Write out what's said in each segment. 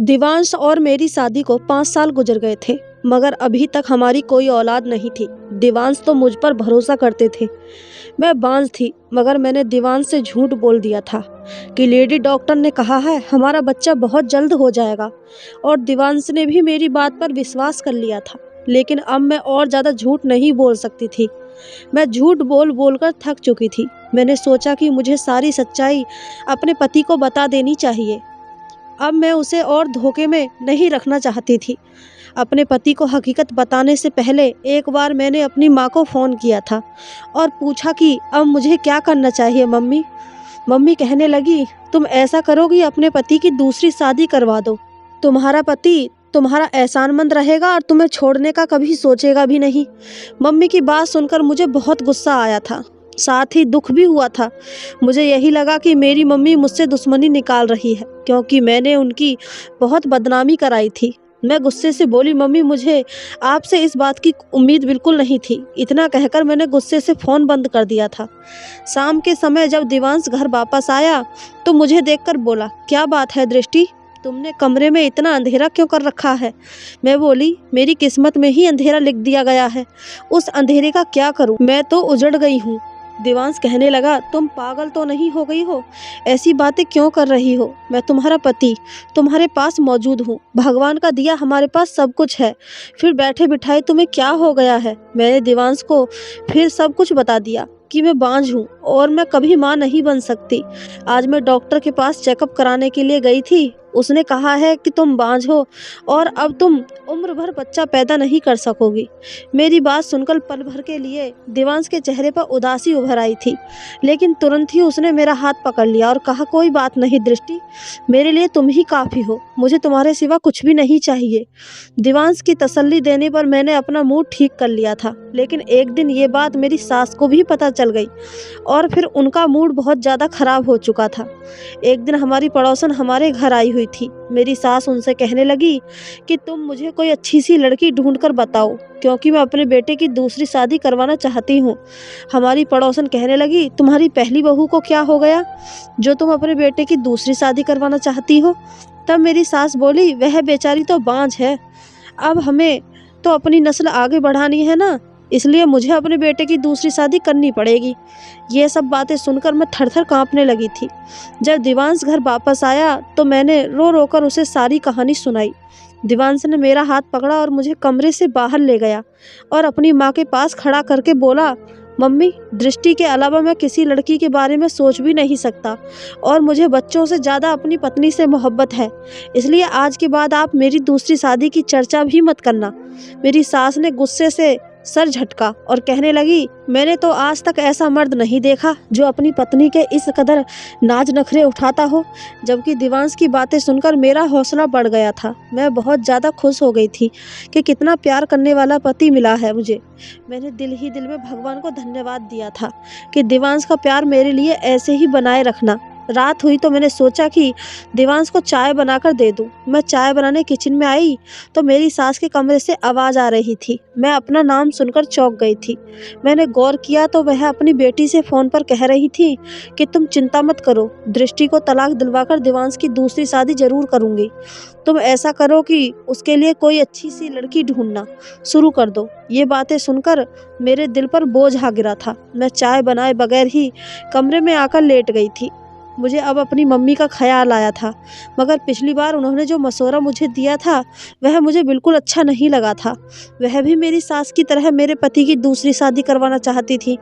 दिवांश और मेरी शादी को 5 साल गुजर गए थे, मगर अभी तक हमारी कोई औलाद नहीं थी। दिवांश तो मुझ पर भरोसा करते थे। मैं बांझ थी, मगर मैंने दिवांश से झूठ बोल दिया था कि लेडी डॉक्टर ने कहा है हमारा बच्चा बहुत जल्द हो जाएगा, और दिवांश ने भी मेरी बात पर विश्वास कर लिया था। लेकिन अब मैं और ज़्यादा झूठ नहीं बोल सकती थी। मैं झूठ बोल बोलकर थक चुकी थी। मैंने सोचा कि मुझे सारी सच्चाई अपने पति को बता देनी चाहिए। अब मैं उसे और धोखे में नहीं रखना चाहती थी। अपने पति को हकीकत बताने से पहले एक बार मैंने अपनी माँ को फ़ोन किया था और पूछा कि अब मुझे क्या करना चाहिए मम्मी। मम्मी कहने लगी, तुम ऐसा करोगी अपने पति की दूसरी शादी करवा दो। तुम्हारा पति तुम्हारा एहसानमंद रहेगा और तुम्हें छोड़ने का कभी सोचेगा भी नहीं। मम्मी की बात सुनकर मुझे बहुत गुस्सा आया था, साथ ही दुख भी हुआ था। मुझे यही लगा कि मेरी मम्मी मुझसे दुश्मनी निकाल रही है, क्योंकि मैंने उनकी बहुत बदनामी कराई थी। मैं गुस्से से बोली, मम्मी मुझे आपसे इस बात की उम्मीद बिल्कुल नहीं थी। इतना कहकर मैंने गुस्से से फ़ोन बंद कर दिया था। शाम के समय जब दिवांश घर वापस आया तो मुझे देखकर बोला, क्या बात है दृष्टि, तुमने कमरे में इतना अंधेरा क्यों कर रखा है? मैं बोली, मेरी किस्मत में ही अंधेरा लिख दिया गया है, उस अंधेरे का क्या करूं? मैं तो उजड़ गई हूँ। दिवांश कहने लगा, तुम पागल तो नहीं हो गई हो? ऐसी बातें क्यों कर रही हो? मैं तुम्हारा पति तुम्हारे पास मौजूद हूँ। भगवान का दिया हमारे पास सब कुछ है, फिर बैठे बिठाए तुम्हें क्या हो गया है? मैंने दिवांश को फिर सब कुछ बता दिया कि मैं बांझ हूँ और मैं कभी माँ नहीं बन सकती। आज मैं डॉक्टर के पास चेकअप कराने के लिए गई थी। उसने कहा है कि तुम बांझ हो और अब तुम उम्र भर बच्चा पैदा नहीं कर सकोगी। मेरी बात सुनकर पल भर के लिए दिवांश के चेहरे पर उदासी उभर आई थी, लेकिन तुरंत ही उसने मेरा हाथ पकड़ लिया और कहा, कोई बात नहीं दृष्टि, मेरे लिए तुम ही काफ़ी हो, मुझे तुम्हारे सिवा कुछ भी नहीं चाहिए। दिवांश की तसल्ली देने पर मैंने अपना मूड ठीक कर लिया था, लेकिन एक दिन ये बात मेरी सास को भी पता चल गई और फिर उनका मूड बहुत ज़्यादा खराब हो चुका था। एक दिन हमारी पड़ोसन हमारे घर आई हुई थी। मेरी सास उनसे कहने लगी कि तुम मुझे कोई अच्छी सी लड़की ढूंढ कर बताओ, क्योंकि मैं अपने बेटे की दूसरी शादी करवाना चाहती हूँ। हमारी पड़ोसन कहने लगी, तुम्हारी पहली बहू को क्या हो गया जो तुम अपने बेटे की दूसरी शादी करवाना चाहती हो? तब मेरी सास बोली, वह बेचारी तो बांझ है, अब हमें तो अपनी नस्ल आगे बढ़ानी है ना, इसलिए मुझे अपने बेटे की दूसरी शादी करनी पड़ेगी। ये सब बातें सुनकर मैं थर-थर कांपने लगी थी। जब दिवांश घर वापस आया तो मैंने रो रो कर उसे सारी कहानी सुनाई। दिवांश ने मेरा हाथ पकड़ा और मुझे कमरे से बाहर ले गया और अपनी माँ के पास खड़ा करके बोला, मम्मी, दृष्टि के अलावा मैं किसी लड़की के बारे में सोच भी नहीं सकता और मुझे बच्चों से ज़्यादा अपनी पत्नी से मोहब्बत है, इसलिए आज के बाद आप मेरी दूसरी शादी की चर्चा भी मत करना। मेरी सास ने गुस्से से सर झटका और कहने लगी, मैंने तो आज तक ऐसा मर्द नहीं देखा जो अपनी पत्नी के इस कदर नाज नखरे उठाता हो। जबकि दिवांश की बातें सुनकर मेरा हौसला बढ़ गया था। मैं बहुत ज़्यादा खुश हो गई थी कि कितना प्यार करने वाला पति मिला है मुझे। मैंने दिल ही दिल में भगवान को धन्यवाद दिया था कि दिवांश का प्यार मेरे लिए ऐसे ही बनाए रखना। रात हुई तो मैंने सोचा कि दिवांश को चाय बनाकर दे दूं। मैं चाय बनाने किचन में आई तो मेरी सास के कमरे से आवाज़ आ रही थी। मैं अपना नाम सुनकर चौंक गई थी। मैंने गौर किया तो वह अपनी बेटी से फ़ोन पर कह रही थी कि तुम चिंता मत करो, दृष्टि को तलाक दिलवाकर दिवांश की दूसरी शादी ज़रूर करूँगी। तुम ऐसा करो कि उसके लिए कोई अच्छी सी लड़की ढूंढना शुरू कर दो। ये बातें सुनकर मेरे दिल पर बोझ आ गिरा था। मैं चाय बनाए बगैर ही कमरे में आकर लेट गई थी। मुझे अब अपनी मम्मी का ख्याल आया था, मगर पिछली बार उन्होंने जो मशवरा मुझे दिया था वह मुझे बिल्कुल अच्छा नहीं लगा था। वह भी मेरी सास की तरह मेरे पति की दूसरी शादी करवाना चाहती थी।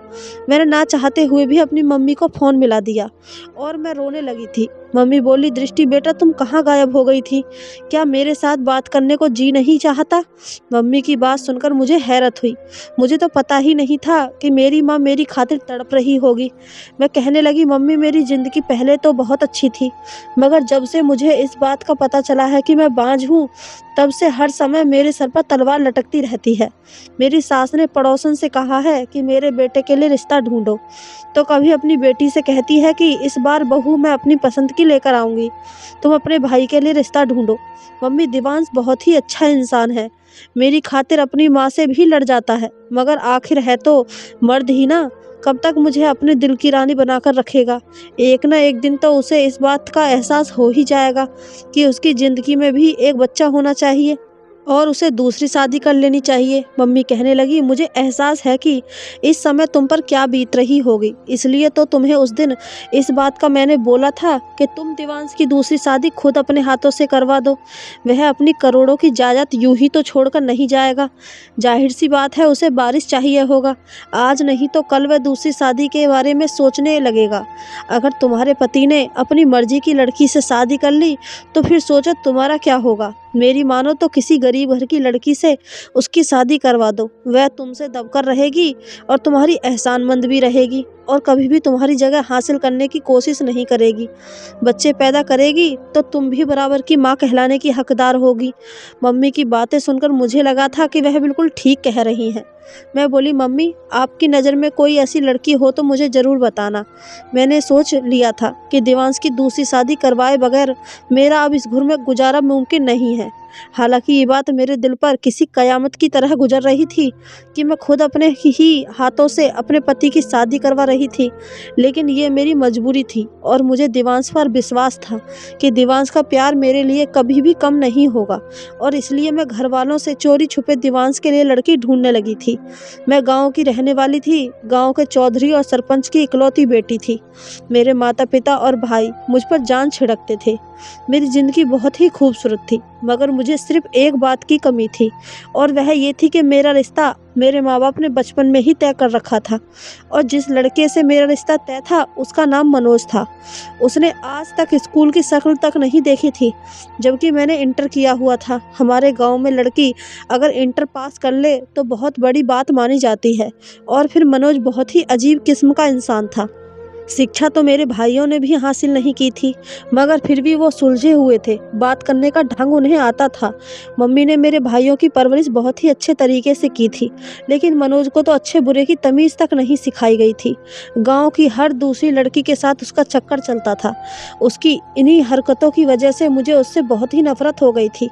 मैंने ना चाहते हुए भी अपनी मम्मी को फ़ोन मिला दिया और मैं रोने लगी थी। मम्मी बोली, दृष्टि बेटा तुम कहाँ गायब हो गई थी? क्या मेरे साथ बात करने को जी नहीं चाहता? मम्मी की बात सुनकर मुझे हैरत हुई। मुझे तो पता ही नहीं था कि मेरी माँ मेरी खातिर तड़प रही होगी। मैं कहने लगी, मम्मी मेरी ज़िंदगी पहले तो बहुत अच्छी थी, मगर जब से मुझे इस बात का पता चला है कि मैं बांझ हूँ, तब से हर समय मेरे सर पर तलवार लटकती रहती है। मेरी सास ने पड़ोसन से कहा है कि मेरे बेटे के लिए रिश्ता ढूंढो, तो कभी अपनी बेटी से कहती है कि इस बार बहू मैं अपनी पसंद की लेकर आऊँगी, तुम अपने भाई के लिए रिश्ता ढूंढो। मम्मी, दिवांश बहुत ही अच्छा इंसान है, मेरी खातिर अपनी माँ से भी लड़ जाता है, मगर आखिर है तो मर्द ही ना। कब तक मुझे अपने दिल की रानी बनाकर रखेगा? एक ना एक दिन तो उसे इस बात का एहसास हो ही जाएगा कि उसकी ज़िंदगी में भी एक बच्चा होना चाहिए और उसे दूसरी शादी कर लेनी चाहिए। मम्मी कहने लगी, मुझे एहसास है कि इस समय तुम पर क्या बीत रही होगी, इसलिए तो तुम्हें उस दिन इस बात का मैंने बोला था कि तुम दिवांश की दूसरी शादी खुद अपने हाथों से करवा दो। वह अपनी करोड़ों की जायदाद यूं ही तो छोड़कर नहीं जाएगा। जाहिर सी बात है उसे वारिस चाहिए होगा। आज नहीं तो कल वह दूसरी शादी के बारे में सोचने लगेगा। अगर तुम्हारे पति ने अपनी मर्जी की लड़की से शादी कर ली तो फिर सोचो तुम्हारा क्या होगा। मेरी मानो तो किसी गरीब घर की लड़की से उसकी शादी करवा दो। वह तुमसे दबकर रहेगी और तुम्हारी एहसानमंद भी रहेगी और कभी भी तुम्हारी जगह हासिल करने की कोशिश नहीं करेगी। बच्चे पैदा करेगी तो तुम भी बराबर की माँ कहलाने की हकदार होगी। मम्मी की बातें सुनकर मुझे लगा था कि वह बिल्कुल ठीक कह रही हैं। मैं बोली, मम्मी आपकी नज़र में कोई ऐसी लड़की हो तो मुझे ज़रूर बताना। मैंने सोच लिया था कि दिवांश की दूसरी शादी करवाए बगैर मेरा अब इस घर में गुजारा मुमकिन नहीं है। हालांकि ये बात मेरे दिल पर किसी कयामत की तरह गुजर रही थी कि मैं खुद अपने ही हाथों से अपने पति की शादी करवा रही थी, लेकिन ये मेरी मजबूरी थी और मुझे दिवांश पर विश्वास था कि दिवांश का प्यार मेरे लिए कभी भी कम नहीं होगा और इसलिए मैं घर वालों से चोरी छुपे दिवांश के लिए लड़की ढूंढने लगी थी। मैं गाँव की रहने वाली थी, गाँव के चौधरी और सरपंच की इकलौती बेटी थी। मेरे माता पिता और भाई मुझ पर जान छिड़कते थे। मेरी ज़िंदगी बहुत ही खूबसूरत थी, मगर मुझे सिर्फ एक बात की कमी थी और वह ये थी कि मेरा रिश्ता मेरे माँ बाप ने बचपन में ही तय कर रखा था और जिस लड़के से मेरा रिश्ता तय था उसका नाम मनोज था। उसने आज तक स्कूल की शक्ल तक नहीं देखी थी, जबकि मैंने इंटर किया हुआ था। हमारे गांव में लड़की अगर इंटर पास कर ले तो बहुत बड़ी बात मानी जाती है और फिर मनोज बहुत ही अजीब किस्म का इंसान था। शिक्षा तो मेरे भाइयों ने भी हासिल नहीं की थी, मगर फिर भी वो सुलझे हुए थे। बात करने का ढंग उन्हें आता था। मम्मी ने मेरे भाइयों की परवरिश बहुत ही अच्छे तरीके से की थी, लेकिन मनोज को तो अच्छे बुरे की तमीज़ तक नहीं सिखाई गई थी। गांव की हर दूसरी लड़की के साथ उसका चक्कर चलता था। उसकी इन्हीं हरकतों की वजह से मुझे उससे बहुत ही नफरत हो गई थी।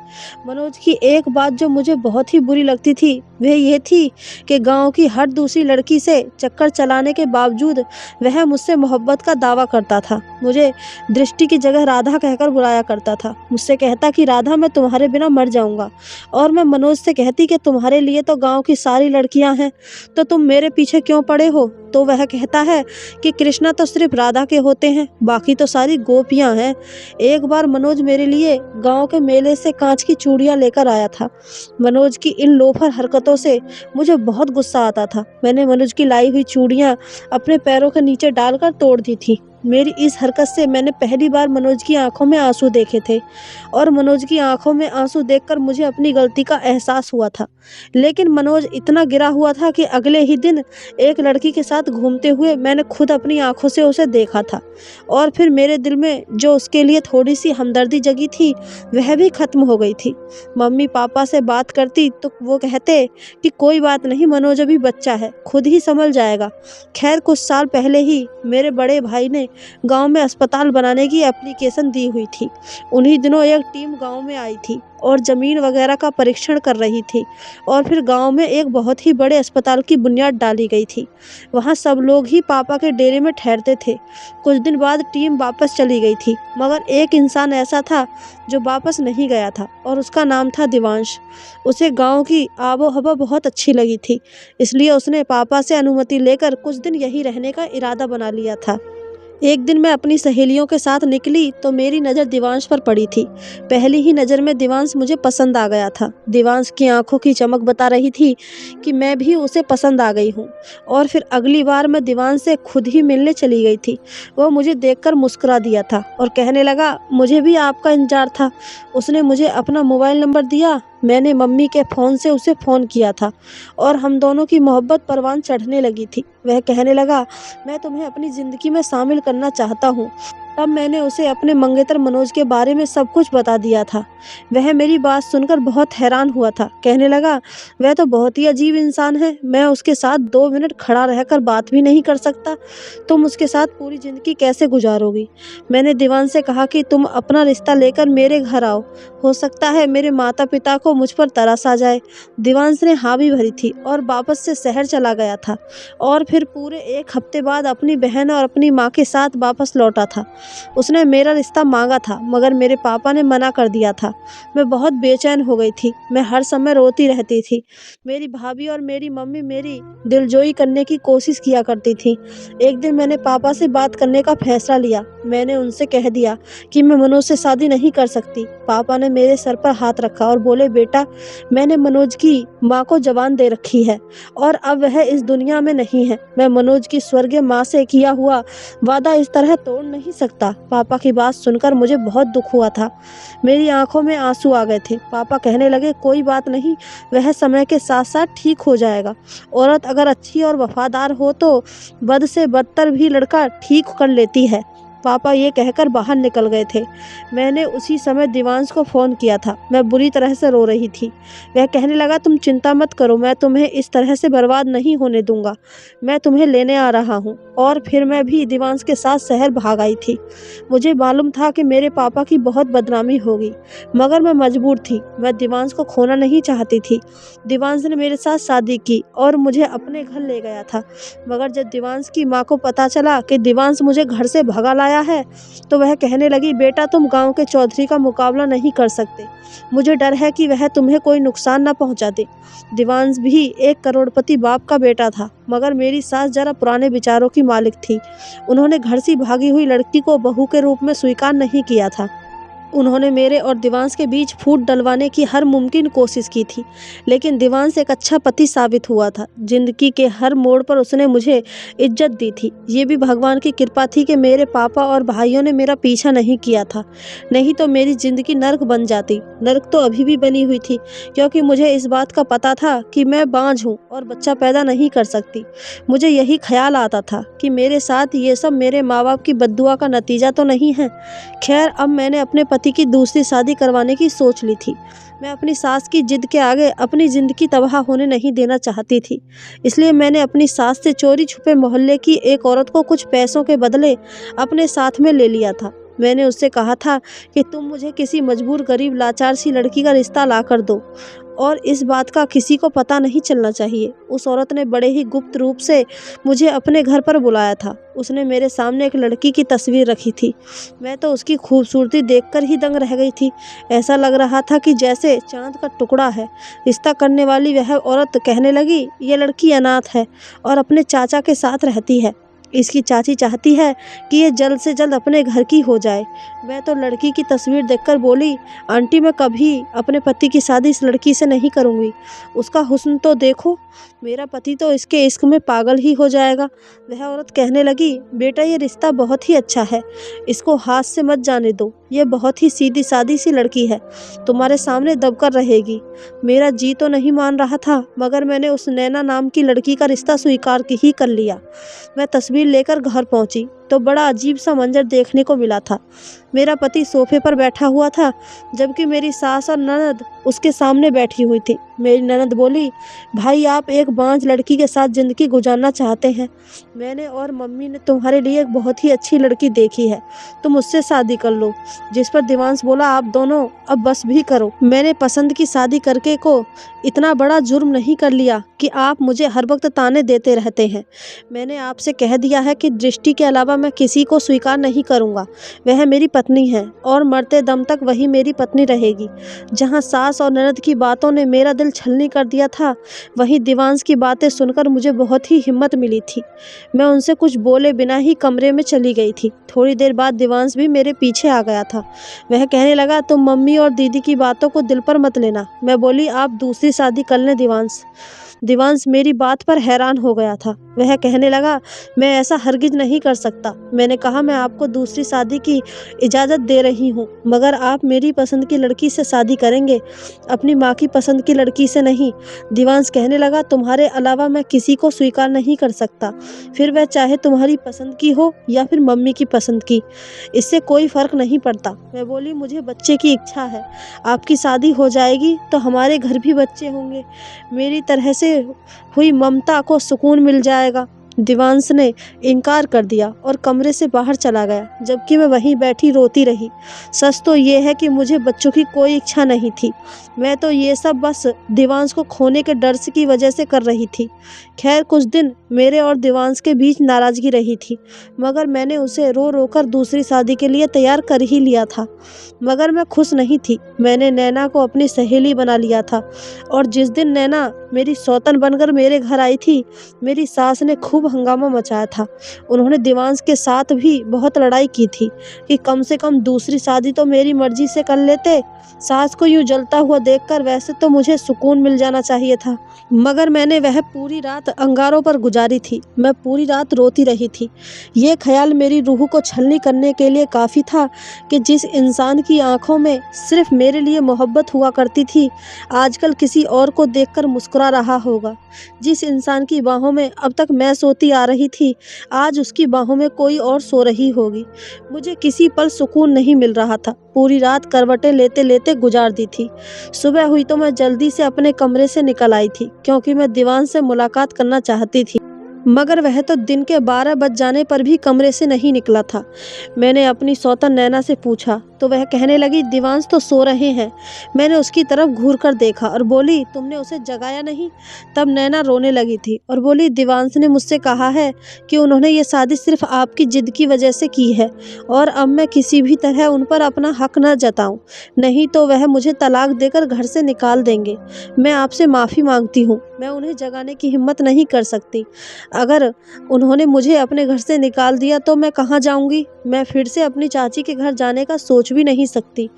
मनोज की एक बात जो मुझे बहुत ही बुरी लगती थी वह यह थी कि गाँव की हर दूसरी लड़की से चक्कर चलाने के बावजूद वह मुझसे मोहब्बत का दावा करता था। मुझे दृष्टि की जगह राधा कहकर बुलाया करता था। मुझसे कहता कि राधा मैं तुम्हारे बिना मर जाऊंगा और मैं मनोज से कहती कि तुम्हारे लिए तो गांव की सारी लड़कियां हैं, तो तुम मेरे पीछे क्यों पड़े हो? तो वह कहता है कि कृष्णा तो सिर्फ राधा के होते हैं, बाकी तो सारी गोपियां हैं। एक बार मनोज मेरे लिए गांव के मेले से कांच की चूड़ियां लेकर आया था। मनोज की इन लोफर हरकतों से मुझे बहुत गुस्सा आता था। मैंने मनोज की लाई हुई चूड़ियां अपने पैरों के नीचे डालकर तोड़ दी थी। मेरी इस हरकत से मैंने पहली बार मनोज की आंखों में आंसू देखे थे और मनोज की आंखों में आंसू देखकर मुझे अपनी गलती का एहसास हुआ था। लेकिन मनोज इतना गिरा हुआ था कि अगले ही दिन एक लड़की के साथ घूमते हुए मैंने खुद अपनी आंखों से उसे देखा था और फिर मेरे दिल में जो उसके लिए थोड़ी सी हमदर्दी जगी थी वह भी खत्म हो गई थी। मम्मी पापा से बात करती तो वो कहते कि कोई बात नहीं, मनोज अभी बच्चा है, खुद ही संभल जाएगा। खैर कुछ साल पहले ही मेरे बड़े भाई ने गांव में अस्पताल बनाने की एप्लीकेशन दी हुई थी। उन्हीं दिनों एक टीम गांव में आई थी और ज़मीन वगैरह का परीक्षण कर रही थी और फिर गांव में एक बहुत ही बड़े अस्पताल की बुनियाद डाली गई थी। वहां सब लोग ही पापा के डेरे में ठहरते थे। कुछ दिन बाद टीम वापस चली गई थी, मगर एक इंसान ऐसा था जो वापस नहीं गया था और उसका नाम था दिवांश। उसे गांव की आबो हवा बहुत अच्छी लगी थी, इसलिए उसने पापा से अनुमति लेकर कुछ दिन यहीं रहने का इरादा बना लिया था। एक दिन मैं अपनी सहेलियों के साथ निकली तो मेरी नज़र दिवांश पर पड़ी थी। पहली ही नज़र में दिवांश मुझे पसंद आ गया था। दिवांश की आंखों की चमक बता रही थी कि मैं भी उसे पसंद आ गई हूँ और फिर अगली बार मैं दिवांश से खुद ही मिलने चली गई थी। वह मुझे देखकर मुस्कुरा दिया था और कहने लगा, मुझे भी आपका इंतजार था। उसने मुझे अपना मोबाइल नंबर दिया। मैंने मम्मी के फ़ोन से उसे फ़ोन किया था और हम दोनों की मोहब्बत परवान चढ़ने लगी थी। वह कहने लगा, मैं तुम्हें अपनी ज़िंदगी में शामिल करना चाहता हूँ। तब मैंने उसे अपने मंगेतर मनोज के बारे में सब कुछ बता दिया था। वह मेरी बात सुनकर बहुत हैरान हुआ था। कहने लगा, वह तो बहुत ही अजीब इंसान है, मैं उसके साथ 2 मिनट खड़ा रहकर बात भी नहीं कर सकता। तुम उसके साथ पूरी ज़िंदगी कैसे गुजारोगी? मैंने दीवान से कहा कि तुम अपना रिश्ता लेकर मेरे घर आओ, हो सकता है मेरे माता पिता को मुझ पर तरस आ जाए। दीवांश ने हाँ भी भरी थी और वापस से शहर चला गया था और फिर पूरे 1 हफ्ते बाद अपनी बहन और अपनी माँ के साथ वापस लौटा था। उसने मेरा रिश्ता मांगा था मगर मेरे पापा ने मना कर दिया था। मैं बहुत बेचैन हो गई थी, मैं हर समय रोती रहती थी। मेरी भाभी और मेरी मम्मी मेरी दिलजोई करने की कोशिश किया करती थी। एक दिन मैंने पापा से बात करने का फैसला लिया। मैंने उनसे कह दिया कि मैं मनोज से शादी नहीं कर सकती। पापा ने मेरे सर पर हाथ रखा और बोले, बेटा, मैंने मनोज की माँ को जबान दे रखी है और अब वह इस दुनिया में नहीं है। मैं मनोज की स्वर्गीय माँ से किया हुआ वादा इस तरह तोड़ नहीं सकता। पापा की बात सुनकर मुझे बहुत दुख हुआ था। मेरी आंखों में आंसू आ गए थे। पापा कहने लगे, कोई बात नहीं, वह समय के साथ साथ ठीक हो जाएगा। औरत अगर अच्छी और वफादार हो तो बद से बदतर भी लड़का ठीक कर लेती है। पापा ये कहकर बाहर निकल गए थे। मैंने उसी समय दीवांश को फ़ोन किया था। मैं बुरी तरह से रो रही थी। वह कहने लगा, तुम चिंता मत करो, मैं तुम्हें इस तरह से बर्बाद नहीं होने दूंगा। मैं तुम्हें लेने आ रहा हूँ। और फिर मैं भी दीवांश के साथ शहर भाग आई थी। मुझे मालूम था कि मेरे पापा की बहुत बदनामी होगी, मगर मैं मजबूर थी। मैं दीवांश को खोना नहीं चाहती थी। दीवांश ने मेरे साथ शादी की और मुझे अपने घर ले गया था। मगर जब दीवांश की माँ को पता चला कि दीवांश मुझे घर से भगा लाया है तो वह कहने लगी, बेटा, तुम गांव के चौधरी का मुकाबला नहीं कर सकते। मुझे डर है कि वह तुम्हें कोई नुकसान न पहुंचा दे। दीवांश भी एक करोड़पति बाप का बेटा था, मगर मेरी सास जरा पुराने विचारों की मालिक थी। उन्होंने घर से भागी हुई लड़की को बहू के रूप में स्वीकार नहीं किया था। उन्होंने मेरे और दीवांश के बीच फूट डलवाने की हर मुमकिन कोशिश की थी, लेकिन दीवांश एक अच्छा पति साबित हुआ था। जिंदगी के हर मोड़ पर उसने मुझे इज्जत दी थी। ये भी भगवान की कृपा थी कि मेरे पापा और भाइयों ने मेरा पीछा नहीं किया था, नहीं तो मेरी जिंदगी नर्क बन जाती। नर्क तो अभी भी बनी हुई थी, क्योंकि मुझे इस बात का पता था कि मैं बांझ हूँ और बच्चा पैदा नहीं कर सकती। मुझे यही ख्याल आता था कि मेरे साथ ये सब मेरे माँ बाप की बद्दुआ का नतीजा तो नहीं है। खैर, अब मैंने अपने पति की दूसरी शादी करवाने की सोच ली थी। मैं अपनी सास की जिद के आगे अपनी ज़िंदगी तबाह होने नहीं देना चाहती थी। इसलिए मैंने अपनी सास से चोरी छुपे मोहल्ले की एक औरत को कुछ पैसों के बदले अपने साथ में ले लिया था। मैंने उससे कहा था कि तुम मुझे किसी मजबूर गरीब लाचार सी लड़की का रिश्ता ला कर दो और इस बात का किसी को पता नहीं चलना चाहिए। उस औरत ने बड़े ही गुप्त रूप से मुझे अपने घर पर बुलाया था। उसने मेरे सामने एक लड़की की तस्वीर रखी थी। मैं तो उसकी खूबसूरती देखकर ही दंग रह गई थी। ऐसा लग रहा था कि जैसे चांद का टुकड़ा है। रिश्ता करने वाली वह औरत कहने लगी, ये लड़की अनाथ है और अपने चाचा के साथ रहती है। इसकी चाची चाहती है कि ये जल्द से जल्द अपने घर की हो जाए। मैं तो लड़की की तस्वीर देखकर बोली, आंटी, मैं कभी अपने पति की शादी इस लड़की से नहीं करूँगी। उसका हुस्न तो देखो, मेरा पति तो इसके इश्क में पागल ही हो जाएगा। वह औरत कहने लगी, बेटा, ये रिश्ता बहुत ही अच्छा है, इसको हाथ से मत जाने दो। ये बहुत ही सीधी सादी सी लड़की है, तुम्हारे सामने दबकर रहेगी। मेरा जी तो नहीं मान रहा था, मगर मैंने उस नैना नाम की लड़की का रिश्ता स्वीकार ही कर लिया। मैं तस्वीर लेकर घर पहुंची तो बड़ा अजीब सा मंजर देखने को मिला था। मेरा पति सोफे पर बैठा हुआ था, जबकि मेरी सास और ननद उसके सामने बैठी हुई थी। मेरी ननद बोली, भाई, आप एक बांझ लड़की के साथ ज़िंदगी गुजारना चाहते हैं। मैंने और मम्मी ने तुम्हारे लिए एक बहुत ही अच्छी लड़की देखी है, तुम उससे शादी कर लो। जिस पर दीवांश बोला, आप दोनों अब बस भी करो। मैंने पसंद की शादी करके को इतना बड़ा जुर्म नहीं कर लिया कि आप मुझे हर वक्त ताने देते रहते हैं। मैंने आपसे कह दिया है कि दृष्टि के अलावा मैं किसी को स्वीकार नहीं करूँगा। वह मेरी पत्नी है और मरते दम तक वही मेरी पत्नी रहेगी। जहाँ सास और ननद की बातों ने मेरा दिल छलनी कर दिया था, वहीं दीवांश की बातें सुनकर मुझे बहुत ही हिम्मत मिली थी। मैं उनसे कुछ बोले बिना ही कमरे में चली गई थी। थोड़ी देर बाद दीवांश भी मेरे पीछे आ गया था। वह कहने लगा, तुम मम्मी और दीदी की बातों को दिल पर मत लेना। मैं बोली, आप दूसरी शादी कर लें दीवांश। दीवांश मेरी बात पर हैरान हो गया था। वह कहने लगा, मैं ऐसा हरगिज नहीं कर सकता। सकता। मैंने कहा मैं आपको दूसरी शादी की इजाज़त दे रही हूँ, मगर आप मेरी पसंद की लड़की से शादी करेंगे, अपनी माँ की पसंद की लड़की से नहीं। दिवांश कहने लगा, तुम्हारे अलावा मैं किसी को स्वीकार नहीं कर सकता, फिर वह चाहे तुम्हारी पसंद की हो या फिर मम्मी की पसंद की, इससे कोई फ़र्क नहीं पड़ता। मैं बोली, मुझे बच्चे की इच्छा है, आपकी शादी हो जाएगी तो हमारे घर भी बच्चे होंगे, मेरी तरह से हुई ममता को सुकून मिल जाएगा। दिवांश ने इनकार कर दिया और कमरे से बाहर चला गया, जबकि मैं वहीं बैठी रोती रही। सच तो ये है कि मुझे बच्चों की कोई इच्छा नहीं थी, मैं तो ये सब बस दिवांश को खोने के डर की वजह से कर रही थी। खैर कुछ दिन मेरे और दिवांश के बीच नाराज़गी रही थी, मगर मैंने उसे रो रो कर दूसरी शादी के लिए तैयार कर ही लिया था। मगर मैं खुश नहीं थी। मैंने नैना को अपनी सहेली बना लिया था, और जिस दिन नैना मेरी सौतन बनकर मेरे घर आई थी, मेरी सास ने खूब हंगामा मचाया था। उन्होंने दिवांश के साथ भी बहुत लड़ाई की थी कि कम से कम दूसरी शादी तो मेरी मर्जी से कर लेते। सास को यूं जलता हुआ देखकर वैसे तो मुझे सुकून मिल जाना चाहिए था, मगर मैंने वह पूरी रात अंगारों पर गुजारी थी। मैं पूरी रात रोती रही थी। ये ख्याल मेरी रूह को छलनी करने के लिए काफ़ी था कि जिस इंसान की आंखों में सिर्फ मेरे लिए मोहब्बत हुआ करती थी, आजकल किसी और को देखकर मुस्कुरा रहा होगा। जिस इंसान की बाहों में अब तक मैं सोती आ रही थी, आज उसकी बाहों में कोई और सो रही होगी। मुझे किसी पल सुकून नहीं मिल रहा था। पूरी रात करवटें लेते लेते गुजार दी थी। सुबह हुई तो मैं जल्दी से अपने कमरे से निकल आई थी, क्योंकि मैं दिवांश से मुलाकात करना चाहती थी, मगर वह तो दिन के 12 बज जाने पर भी कमरे से नहीं निकला था। मैंने अपनी सौतन नैना से पूछा तो वह कहने लगी, दिवांश तो सो रहे हैं। मैंने उसकी तरफ घूर कर देखा और बोली, तुमने उसे जगाया नहीं? तब नैना रोने लगी थी और बोली, दिवांश ने मुझसे कहा है कि उन्होंने ये शादी सिर्फ आपकी जिद की वजह से की है, और अब मैं किसी भी तरह उन पर अपना हक न जताऊं, नहीं तो वह मुझे तलाक देकर घर से निकाल देंगे। मैं आपसे माफ़ी मांगती हूँ, मैं उन्हें जगाने की हिम्मत नहीं कर सकती। अगर उन्होंने मुझे अपने घर से निकाल दिया तो मैं कहाँ जाऊंगी? मैं फिर से अपनी चाची के घर जाने का सोच भी नहीं सकती।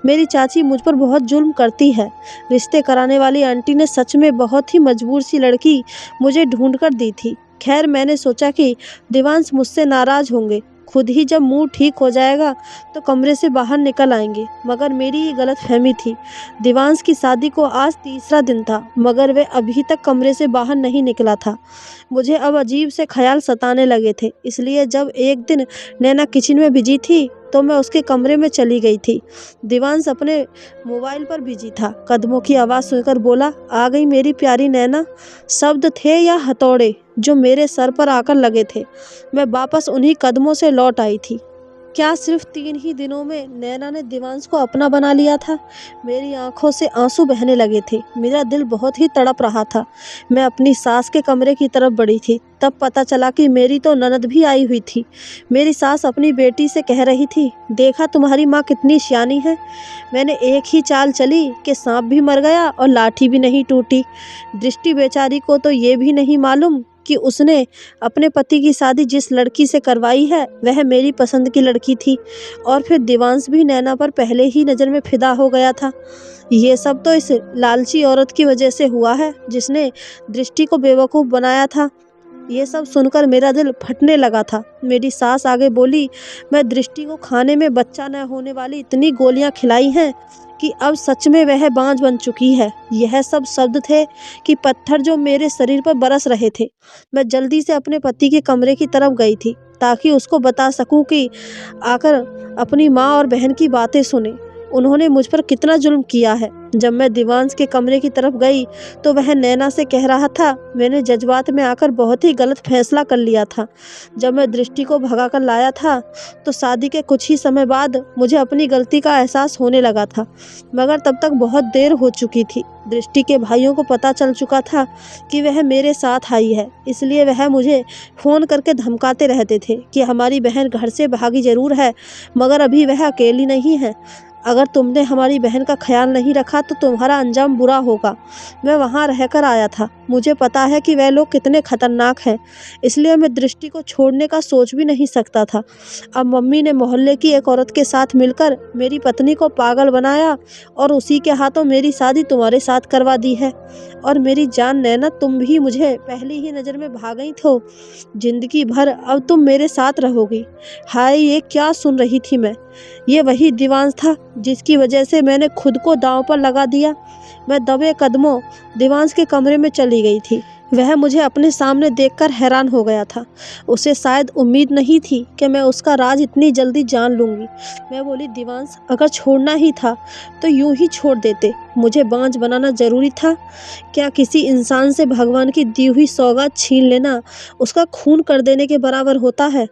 मेरी चाची मुझ पर बहुत जुल्म करती है। रिश्ते कराने वाली आंटी ने सच में बहुत ही मजबूर सी लड़की मुझे ढूंढ कर दी थी। खैर मैंने सोचा कि दिवांश मुझसे नाराज़ होंगे, खुद ही जब मूड ठीक हो जाएगा तो कमरे से बाहर निकल आएंगे, मगर मेरी ही गलतफहमी थी। दिवांश की शादी को आज तीसरा दिन था, मगर वह अभी तक कमरे से बाहर नहीं निकला था। मुझे अब अजीब से ख्याल सताने लगे थे, इसलिए जब एक दिन नैना किचन में बिजी थी तो मैं उसके कमरे में चली गई थी। दिवांश अपने मोबाइल पर बिजी था। कदमों की आवाज़ सुनकर बोला, आ गई मेरी प्यारी नैना। शब्द थे या हथौड़े जो मेरे सर पर आकर लगे थे। मैं वापस उन्हीं कदमों से लौट आई थी। क्या सिर्फ 3 ही दिनों में नैना ने दिवांश को अपना बना लिया था? मेरी आंखों से आंसू बहने लगे थे। मेरा दिल बहुत ही तड़प रहा था। मैं अपनी सास के कमरे की तरफ बढ़ी थी, तब पता चला कि मेरी तो ननद भी आई हुई थी। मेरी सास अपनी बेटी से कह रही थी, देखा तुम्हारी माँ कितनी सियानी है। मैंने एक ही चाल चली कि सांप भी मर गया और लाठी भी नहीं टूटी। दृष्टि बेचारी को तो ये भी नहीं मालूम कि उसने अपने पति की शादी जिस लड़की से करवाई है वह मेरी पसंद की लड़की थी, और फिर दिवांश भी नैना पर पहले ही नज़र में फिदा हो गया था। ये सब तो इस लालची औरत की वजह से हुआ है जिसने दृष्टि को बेवकूफ़ बनाया था। ये सब सुनकर मेरा दिल फटने लगा था। मेरी सास आगे बोली, मैं दृष्टि को खाने में बच्चा न होने वाली इतनी गोलियां खिलाई हैं कि अब सच में वह बांझ बन चुकी है। यह सब शब्द थे कि पत्थर जो मेरे शरीर पर बरस रहे थे। मैं जल्दी से अपने पति के कमरे की तरफ गई थी ताकि उसको बता सकूं कि आकर अपनी माँ और बहन की बातें सुने, उन्होंने मुझ पर कितना जुल्म किया है। जब मैं दिवांश के कमरे की तरफ गई तो वह नैना से कह रहा था, मैंने जज्बात में आकर बहुत ही गलत फैसला कर लिया था। जब मैं दृष्टि को भगा कर लाया था तो शादी के कुछ ही समय बाद मुझे अपनी गलती का एहसास होने लगा था, मगर तब तक बहुत देर हो चुकी थी। दृष्टि के भाइयों को पता चल चुका था कि वह मेरे साथ आई है, इसलिए वह मुझे फ़ोन करके धमकाते रहते थे कि हमारी बहन घर से भागी ज़रूर है, मगर अभी वह अकेली नहीं है। अगर तुमने हमारी बहन का ख्याल नहीं रखा तो तुम्हारा अंजाम बुरा होगा। मैं वहाँ रहकर आया था, मुझे पता है कि वह लोग कितने खतरनाक हैं, इसलिए मैं दृष्टि को छोड़ने का सोच भी नहीं सकता था। अब मम्मी ने मोहल्ले की एक औरत के साथ मिलकर मेरी पत्नी को पागल बनाया और उसी के हाथों मेरी शादी तुम्हारे साथ करवा दी है। और मेरी जान नैना, तुम भी मुझे पहली ही नज़र में भा गई थो। जिंदगी भर अब तुम मेरे साथ रहोगी। हाय, ये क्या सुन रही थी मैं। ये वही दीवान था जिसकी वजह से मैंने खुद को दांव पर लगा दिया। मैं दबे कदमों दीवान के कमरे में चली गई थी। वह मुझे अपने सामने देखकर हैरान हो गया था। उसे शायद उम्मीद नहीं थी कि मैं उसका राज इतनी जल्दी जान लूँगी। मैं बोली, दीवांश, अगर छोड़ना ही था तो यूं ही छोड़ देते। मुझे बांझ बनाना ज़रूरी था क्या? किसी इंसान से भगवान की दी हुई सौगात छीन लेना उसका खून कर देने के बराबर होता है।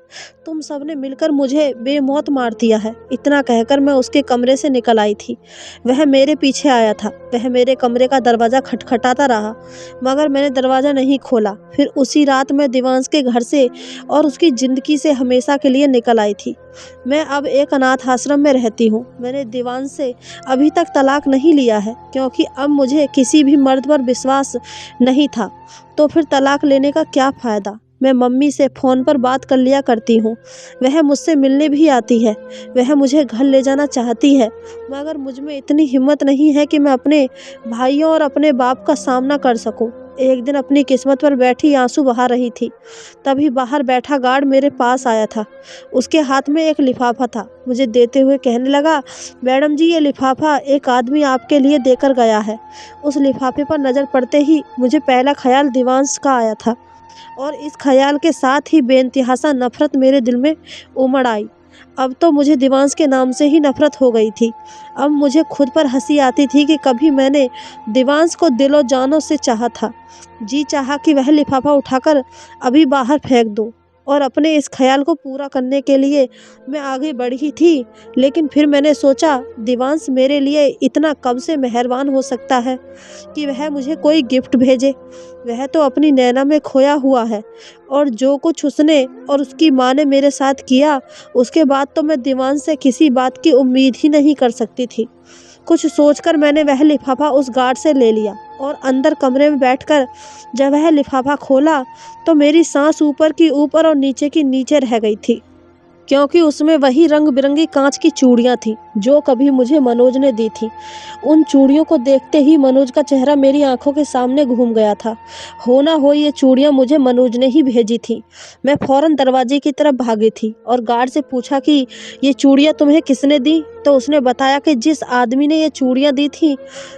तुम सबने मिलकर मुझे बेमौत मार दिया है। इतना कहकर मैं उसके कमरे से निकल आई थी। वह मेरे पीछे आया था। वह मेरे कमरे का दरवाज़ा खटखटाता रहा, मगर मैंने दरवाज़ा नहीं खोला। फिर उसी रात मैं दीवांश के घर से और उसकी ज़िंदगी से हमेशा के लिए निकल आई थी। मैं अब एक अनाथ आश्रम में रहती हूँ। मैंने दीवांश से अभी तक तलाक नहीं लिया है, क्योंकि अब मुझे किसी भी मर्द पर विश्वास नहीं था। तो फिर तलाक लेने का क्या फ़ायदा? मैं मम्मी से फ़ोन पर बात कर लिया करती हूँ। वह मुझसे मिलने भी आती है। वह मुझे घर ले जाना चाहती है, मगर मुझ में इतनी हिम्मत नहीं है कि मैं अपने भाइयों और अपने बाप का सामना कर सकूं। एक दिन अपनी किस्मत पर बैठी आंसू बहा रही थी, तभी बाहर बैठा गार्ड मेरे पास आया था। उसके हाथ में एक लिफाफा था। मुझे देते हुए कहने लगा, मैडम जी, ये लिफाफा एक आदमी आपके लिए देकर गया है। उस लिफाफे पर नज़र पड़ते ही मुझे पहला ख्याल दीवांश का आया था, और इस ख्याल के साथ ही बेइंतहा नफरत मेरे दिल में उमड़ आई। अब तो मुझे दीवांश के नाम से ही नफरत हो गई थी। अब मुझे खुद पर हंसी आती थी कि कभी मैंने दीवांश को दिलो जानों से चाहा था। जी चाहा कि वह लिफाफा उठाकर अभी बाहर फेंक दूं, और अपने इस ख्याल को पूरा करने के लिए मैं आगे बढ़ी थी। लेकिन फिर मैंने सोचा, दीवांश मेरे लिए इतना कब से मेहरबान हो सकता है कि वह मुझे कोई गिफ्ट भेजे। वह तो अपनी नैना में खोया हुआ है, और जो कुछ उसने और उसकी माँ ने मेरे साथ किया, उसके बाद तो मैं दीवांश से किसी बात की उम्मीद ही नहीं कर सकती थी। कुछ सोचकर मैंने वह लिफाफा उस गार्ड से ले लिया, और अंदर कमरे में बैठकर जब वह लिफाफा खोला तो मेरी सांस ऊपर की ऊपर और नीचे की नीचे रह गई थी, क्योंकि उसमें वही रंग बिरंगी कांच की चूड़ियाँ थीं जो कभी मुझे मनोज ने दी थी। उन चूड़ियों को देखते ही मनोज का चेहरा मेरी आंखों के सामने घूम गया था। हो ना हो ये चूड़ियाँ मुझे मनोज ने ही भेजी थी। मैं फौरन दरवाजे की तरफ भागी थी और गार्ड से पूछा कि ये चूड़ियाँ तुम्हें किसने दी? तो उसने बताया कि जिस आदमी ने ये चूड़ियाँ दी थी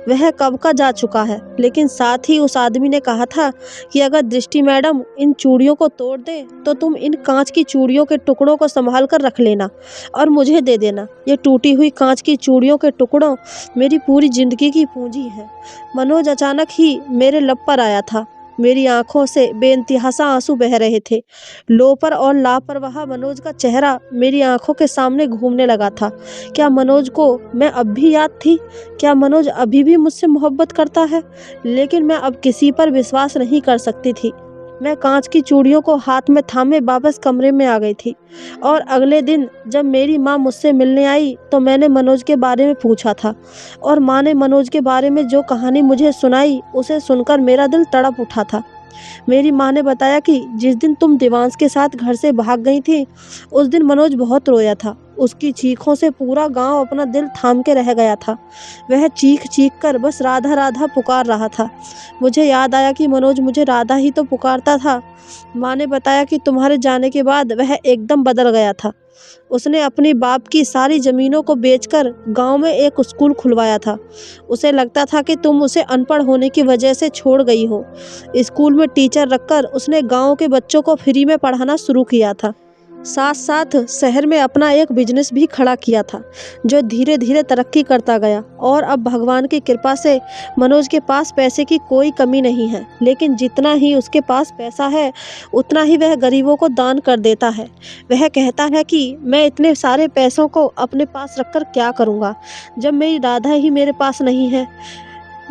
वह कब का जा चुका है, लेकिन साथ ही उस आदमी ने कहा था कि अगर दृष्टि मैडम इन चूड़ियों को तोड़ दे तो तुम इन कांच की चूड़ियों के टुकड़ों को संभाल कर रख लेना और मुझे दे देना। ये टूटी हुई कांच की चूड़ियों के टुकड़ों मेरी पूरी जिंदगी की पूंजी है। मनोज अचानक ही मेरे लब पर आया था। मेरी आंखों से बेइंतहा आंसू बह रहे थे। लोपर और लापरवाह मनोज का चेहरा मेरी आंखों के सामने घूमने लगा था। क्या मनोज को मैं अब भी याद थी? क्या मनोज अभी भी मुझसे मोहब्बत करता है? लेकिन मैं अब किसी पर विश्वास नहीं कर सकती थी। मैं कांच की चूड़ियों को हाथ में थामे वापस कमरे में आ गई थी, और अगले दिन जब मेरी माँ मुझसे मिलने आई तो मैंने मनोज के बारे में पूछा था, और माँ ने मनोज के बारे में जो कहानी मुझे सुनाई उसे सुनकर मेरा दिल तड़प उठा था। मेरी माँ ने बताया कि जिस दिन तुम देवांश के साथ घर से भाग गई थी उस दिन मनोज बहुत रोया था। उसकी चीखों से पूरा गांव अपना दिल थाम के रह गया था। वह चीख चीख कर बस राधा राधा पुकार रहा था। मुझे याद आया कि मनोज मुझे राधा ही तो पुकारता था। माँ ने बताया कि तुम्हारे जाने के बाद वह एकदम बदल गया था। उसने अपनी बाप की सारी ज़मीनों को बेचकर गांव में एक स्कूल खुलवाया था। उसे लगता था कि तुम उसे अनपढ़ होने की वजह से छोड़ गई हो। स्कूल में टीचर रखकर उसने गांव के बच्चों को फ्री में पढ़ाना शुरू किया था। साथ साथ शहर में अपना एक बिजनेस भी खड़ा किया था जो धीरे धीरे तरक्की करता गया, और अब भगवान की कृपा से मनोज के पास पैसे की कोई कमी नहीं है। लेकिन जितना ही उसके पास पैसा है उतना ही वह गरीबों को दान कर देता है। वह कहता है कि मैं इतने सारे पैसों को अपने पास रखकर क्या करूँगा जब मेरी राधा ही मेरे पास नहीं है।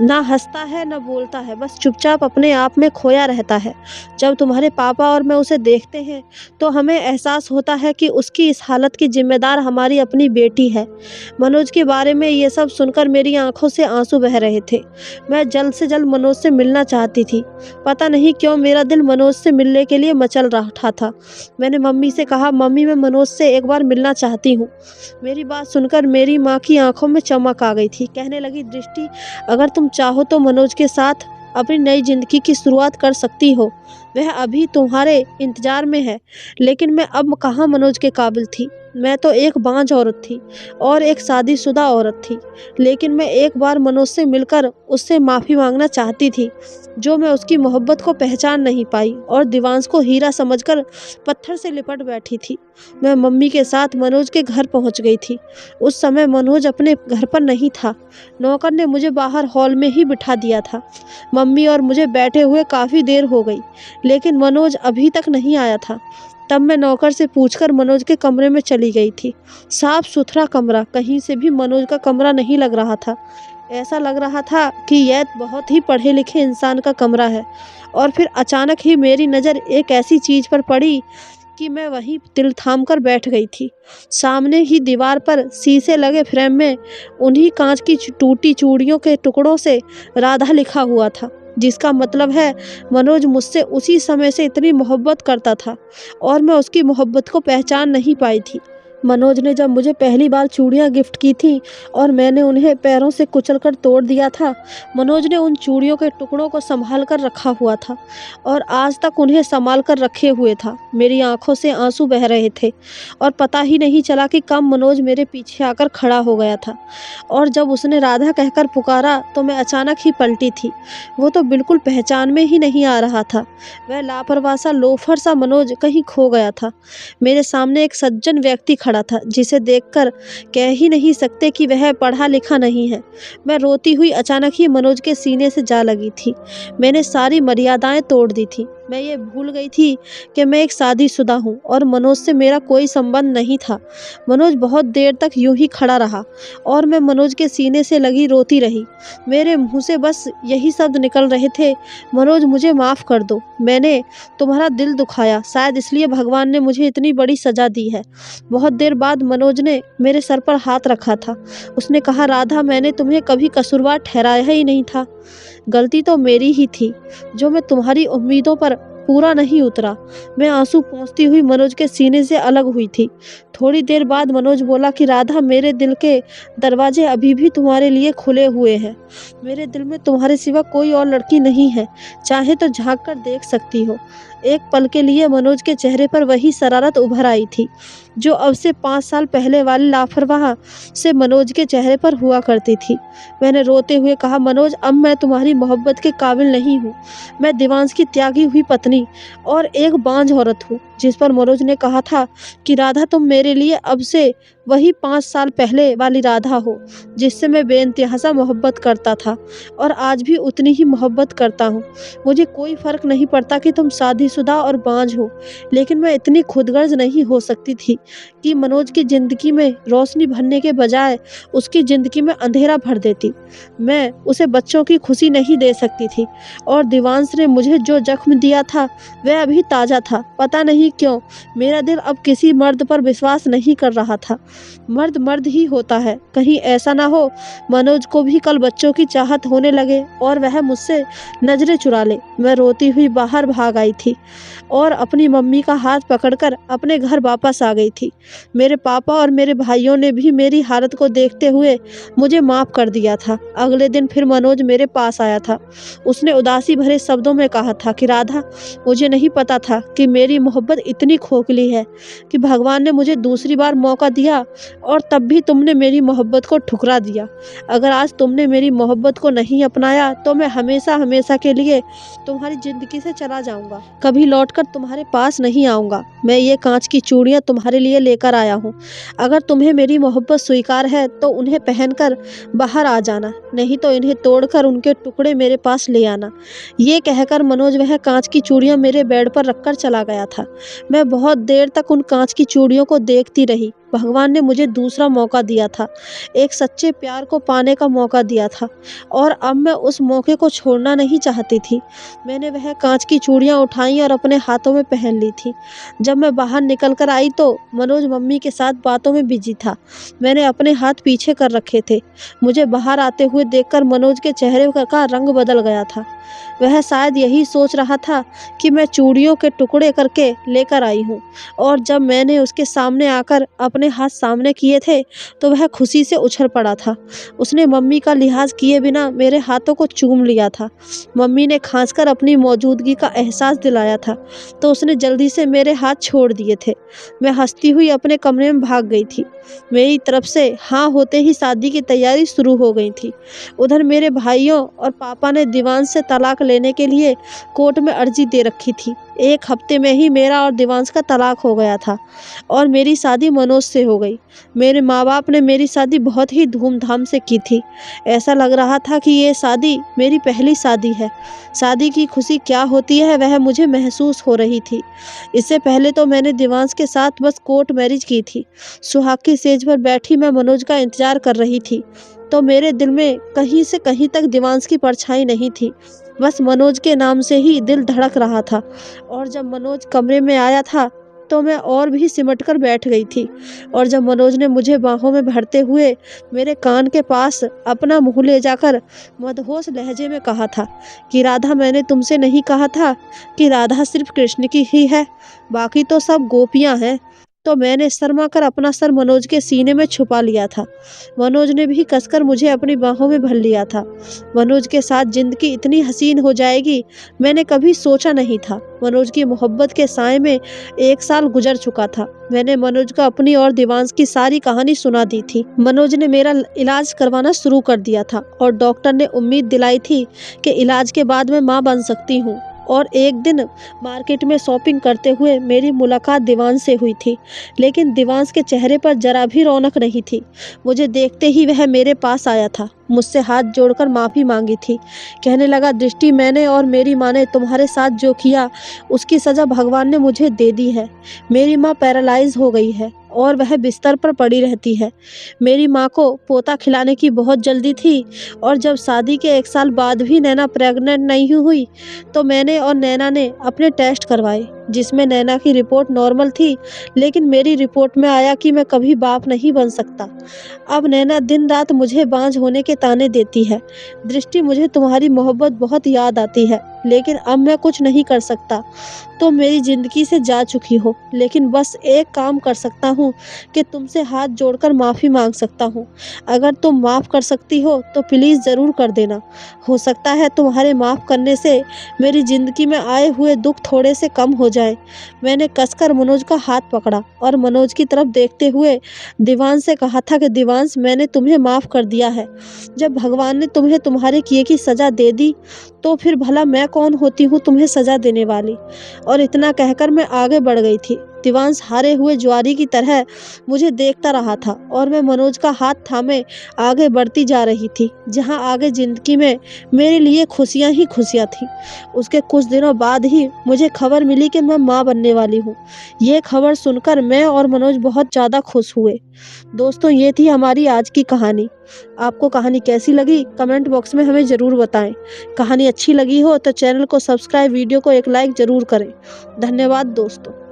ना हँसता है, ना बोलता है, बस चुपचाप अपने आप में खोया रहता है। जब तुम्हारे पापा और मैं उसे देखते हैं, तो हमें एहसास होता है कि उसकी इस हालत की ज़िम्मेदार हमारी अपनी बेटी है। मनोज के बारे में ये सब सुनकर मेरी आँखों से आँसू बह रहे थे। मैं जल्द से जल्द मनोज से मिलना चाहती थी। पता नहीं क्यों मेरा दिल मनोज से मिलने के लिए मचल रहा था। मैंने मम्मी से कहा, "मम्मी, मैं मनोज से एक बार मिलना चाहती हूँ।" मेरी बात सुनकर मेरी माँ की आँखों में चमक आ गई थी। कहने लगी, "दृष्टि, अगर तुम चाहो तो मनोज के साथ अपनी नई ज़िंदगी की शुरुआत कर सकती हो। वह अभी तुम्हारे इंतज़ार में है।" लेकिन मैं अब कहाँ मनोज के काबिल थी। मैं तो एक बाँझ औरत थी और एक शादीशुदा औरत थी। लेकिन मैं एक बार मनोज से मिलकर उससे माफ़ी माँगना चाहती थी, जो मैं उसकी मोहब्बत को पहचान नहीं पाई और दीवांश को हीरा समझकर पत्थर से लिपट बैठी थी। मैं मम्मी के साथ मनोज के घर पहुँच गई थी। उस समय मनोज अपने घर पर नहीं था। नौकर ने मुझे बाहर हॉल में ही बिठा दिया था। मम्मी और मुझे बैठे हुए काफ़ी देर हो गई, लेकिन मनोज अभी तक नहीं आया था। तब मैं नौकर से पूछकर मनोज के कमरे में चली गई थी। साफ सुथरा कमरा, कहीं से भी मनोज का कमरा नहीं लग रहा था। ऐसा लग रहा था कि यह बहुत ही पढ़े लिखे इंसान का कमरा है। और फिर अचानक ही मेरी नज़र एक ऐसी चीज़ पर पड़ी कि मैं वहीं तिल थाम कर बैठ गई थी। सामने ही दीवार पर शीशे लगे फ्रेम में उन्हीं कांच की टूटी चूड़ियों के टुकड़ों से राधा लिखा हुआ था, जिसका मतलब है मनोज मुझसे उसी समय से इतनी मोहब्बत करता था और मैं उसकी मोहब्बत को पहचान नहीं पाई थी। मनोज ने जब मुझे पहली बार चूड़ियाँ गिफ्ट की थी और मैंने उन्हें पैरों से कुचलकर तोड़ दिया था, मनोज ने उन चूड़ियों के टुकड़ों को संभाल कर रखा हुआ था और आज तक उन्हें संभाल कर रखे हुए था। मेरी आंखों से आंसू बह रहे थे और पता ही नहीं चला कि कब मनोज मेरे पीछे आकर खड़ा हो गया था। और जब उसने राधा कहकर पुकारा तो मैं अचानक ही पलटी थी। वो तो बिल्कुल पहचान में ही नहीं आ रहा था। वह लापरवाह सा लोफर सा मनोज कहीं खो गया था। मेरे सामने एक सज्जन व्यक्ति खड़ा था, जिसे देखकर कह ही नहीं सकते कि वह पढ़ा लिखा नहीं है। मैं रोती हुई अचानक ही मनोज के सीने से जा लगी थी। मैंने सारी मर्यादाएं तोड़ दी थी। मैं ये भूल गई थी कि मैं एक शादीशुदा हूँ और मनोज से मेरा कोई संबंध नहीं था। मनोज बहुत देर तक यूं ही खड़ा रहा और मैं मनोज के सीने से लगी रोती रही। मेरे मुंह से बस यही शब्द निकल रहे थे, "मनोज, मुझे माफ़ कर दो। मैंने तुम्हारा दिल दुखाया, शायद इसलिए भगवान ने मुझे इतनी बड़ी सज़ा दी है।" बहुत देर बाद मनोज ने मेरे सर पर हाथ रखा था। उसने कहा, "राधा, मैंने तुम्हें कभी कसूरवार ठहराया ही नहीं था। गलती तो मेरी ही थी, जो मैं तुम्हारी उम्मीदों पर पूरा नहीं उतरा।" मैं आंसू पोंछती हुई मनोज के सीने से अलग हुई थी। थोड़ी देर बाद मनोज बोला कि, "राधा, मेरे दिल के दरवाजे अभी भी तुम्हारे लिए खुले हुए हैं। मेरे दिल में तुम्हारे सिवा कोई और लड़की नहीं है। चाहे तो झांक कर देख सकती हो।" एक पल के लिए मनोज के चेहरे पर वही शरारत उभर आई थी, जो अब से 5 साल पहले वाले लापरवाह से मनोज के चेहरे पर हुआ करती थी। मैंने रोते हुए कहा, "मनोज, अब मैं तुम्हारी मोहब्बत के काबिल नहीं हूँ। मैं दीवांश की त्यागी हुई पत्नी और एक बांझ औरत हूँ।" जिस पर मनोज ने कहा था कि, "राधा, तुम मेरे लिए अब से वही 5 साल पहले वाली राधा हो, जिससे मैं बेइंतहा मोहब्बत करता था और आज भी उतनी ही मोहब्बत करता हूँ। मुझे कोई फ़र्क नहीं पड़ता कि तुम शादीशुदा और बांझ हो, लेकिन मैं इतनी खुदगर्ज नहीं हो सकती थी कि मनोज की ज़िंदगी में रोशनी भरने के बजाय उसकी ज़िंदगी में अंधेरा भर देती। मैं उसे बच्चों की खुशी नहीं दे सकती थी और दीवांश ने मुझे जो ज़ख्म दिया था, वह अभी ताज़ा था। पता नहीं क्यों मेरा दिल अब किसी मर्द पर विश्वास नहीं कर रहा था। मर्द मर्द ही होता है। कहीं ऐसा ना हो मनोज को भी कल बच्चों की चाहत होने लगे और वह मुझसे नज़रें चुरा ले। मैं रोती हुई बाहर भाग आई थी और अपनी मम्मी का हाथ पकड़कर अपने घर वापस आ गई थी। मेरे पापा और मेरे भाइयों ने भी मेरी हालत को देखते हुए मुझे माफ़ कर दिया था। अगले दिन फिर मनोज मेरे पास आया था। उसने उदासी भरे शब्दों में कहा था कि, "राधा, मुझे नहीं पता था कि मेरी मोहब्बत इतनी खोखली है, कि भगवान ने मुझे दूसरी बार मौका दिया और तब भी तुमने मेरी मोहब्बत को ठुकरा दिया। अगर आज तुमने मेरी मोहब्बत को नहीं अपनाया तो मैं हमेशा हमेशा के लिए तुम्हारी ज़िंदगी से चला जाऊंगा। कभी लौटकर तुम्हारे पास नहीं आऊंगा। मैं ये कांच की चूड़ियाँ तुम्हारे लिए लेकर आया हूँ। अगर तुम्हें मेरी मोहब्बत स्वीकार है तो उन्हें पहनकर बाहर आ जाना, नहीं तो इन्हें तोड़कर उनके टुकड़े मेरे पास ले आना।" ये कहकर मनोज वह कांच की चूड़ियाँ मेरे बेड पर रखकर चला गया था। मैं बहुत देर तक उन कांच की चूड़ियों को देखती रही। भगवान ने मुझे दूसरा मौका दिया था, एक सच्चे प्यार को पाने का मौका दिया था और अब मैं उस मौके को छोड़ना नहीं चाहती थी। मैंने वह काँच की चूड़ियाँ उठाई और अपने हाथों में पहन ली थी। जब मैं बाहर निकल कर आई तो मनोज मम्मी के साथ बातों में बिजी था। मैंने अपने हाथ पीछे कर रखे थे। मुझे बाहर आते हुए देखकर मनोज के चेहरे का रंग बदल गया था। वह शायद यही सोच रहा था कि मैं चूड़ियों के टुकड़े करके लेकर आई हूँ और जब मैंने उसके सामने आकर अपने हाथ सामने किए थे तो वह खुशी से उछल पड़ा था। उसने मम्मी का लिहाज किए बिना मेरे हाथों को चूम लिया था। मम्मी ने खांसकर अपनी मौजूदगी का एहसास दिलाया था तो उसने जल्दी से मेरे हाथ छोड़ दिए थे। मैं हंसती हुई अपने कमरे में भाग गई थी। मेरी तरफ से हाँ होते ही शादी की तैयारी शुरू हो गई थी। उधर मेरे भाइयों और पापा ने दीवान से तलाक लेने के लिए कोर्ट में अर्जी दे रखी थी। एक हफ्ते में ही मेरा और दीवांश का तलाक हो गया था और मेरी शादी मनोज से हो गई। मेरे माँ बाप ने मेरी शादी बहुत ही धूमधाम से की थी। ऐसा लग रहा था कि ये शादी मेरी पहली शादी है। शादी की खुशी क्या होती है वह मुझे महसूस हो रही थी। इससे पहले तो मैंने दीवांश के साथ बस कोर्ट मैरिज की थी। सुहाग की सेज पर बैठी मैं मनोज का इंतजार कर रही थी तो मेरे दिल में कहीं से कहीं तक दीवांश की परछाई नहीं थी। बस मनोज के नाम से ही दिल धड़क रहा था और जब मनोज कमरे में आया था तो मैं और भी सिमट कर बैठ गई थी और जब मनोज ने मुझे बाहों में भरते हुए मेरे कान के पास अपना मुंह ले जाकर मदहोश लहजे में कहा था कि राधा, मैंने तुमसे नहीं कहा था कि राधा सिर्फ कृष्ण की ही है, बाकी तो सब गोपियां हैं। तो मैंने शर्मा कर अपना सर मनोज के सीने में छुपा लिया था। मनोज ने भी कसकर मुझे अपनी बाहों में भर लिया था। मनोज के साथ जिंदगी इतनी हसीन हो जाएगी मैंने कभी सोचा नहीं था। मनोज की मोहब्बत के साए में 1 साल गुजर चुका था। मैंने मनोज को अपनी और दीवांश की सारी कहानी सुना दी थी। मनोज ने मेरा इलाज करवाना शुरू कर दिया था और डॉक्टर ने उम्मीद दिलाई थी कि इलाज के बाद मैं माँ बन सकती हूँ। और एक दिन मार्केट में शॉपिंग करते हुए मेरी मुलाकात दीवांश से हुई थी, लेकिन दीवांश के चेहरे पर जरा भी रौनक नहीं थी। मुझे देखते ही वह मेरे पास आया था, मुझसे हाथ जोड़कर माफ़ी मांगी थी। कहने लगा, दृष्टि, मैंने और मेरी माँ ने तुम्हारे साथ जो किया उसकी सज़ा भगवान ने मुझे दे दी है। मेरी माँ पैरालाइज हो गई है और वह बिस्तर पर पड़ी रहती है। मेरी माँ को पोता खिलाने की बहुत जल्दी थी और जब शादी के 1 साल बाद भी नैना प्रेग्नेंट नहीं हुई तो मैंने और नैना ने अपने टेस्ट करवाए जिसमें नैना की रिपोर्ट नॉर्मल थी, लेकिन मेरी रिपोर्ट में आया कि मैं कभी बाप नहीं बन सकता। अब नैना दिन रात मुझे बांझ होने के ताने देती है। दृष्टि, मुझे तुम्हारी मोहब्बत बहुत याद आती है, लेकिन अब मैं कुछ नहीं कर सकता। तुम मेरी ज़िंदगी से जा चुकी हो, लेकिन बस एक काम कर सकता हूँ कि तुमसे हाथ जोड़कर माफ़ी मांग सकता हूँ। अगर तुम माफ़ कर सकती हो तो प्लीज़ ज़रूर कर देना। हो सकता है तुम्हारे माफ़ करने से मेरी ज़िंदगी में आए हुए दुख थोड़े से कम हो जाए। मैंने कसकर मनोज का हाथ पकड़ा और मनोज की तरफ देखते हुए दीवांश से कहा था कि दीवांश, मैंने तुम्हें माफ़ कर दिया है। जब भगवान ने तुम्हें तुम्हारे किए की सज़ा दे दी तो फिर भला मैं कौन होती हूँ तुम्हें सज़ा देने वाली। और इतना कहकर मैं आगे बढ़ गई थी। दीवांश हारे हुए ज्वारी की तरह मुझे देखता रहा था और मैं मनोज का हाथ थामे आगे बढ़ती जा रही थी, जहां आगे जिंदगी में मेरे लिए खुशियां ही खुशियां थीं। उसके कुछ दिनों बाद ही मुझे खबर मिली कि मैं मां बनने वाली हूं। ये खबर सुनकर मैं और मनोज बहुत ज़्यादा खुश हुए। दोस्तों, ये थी हमारी आज की कहानी। आपको कहानी कैसी लगी कमेंट बॉक्स में हमें ज़रूर बताएं। कहानी अच्छी लगी हो तो चैनल को सब्सक्राइब, वीडियो को एक लाइक ज़रूर करें। धन्यवाद दोस्तों।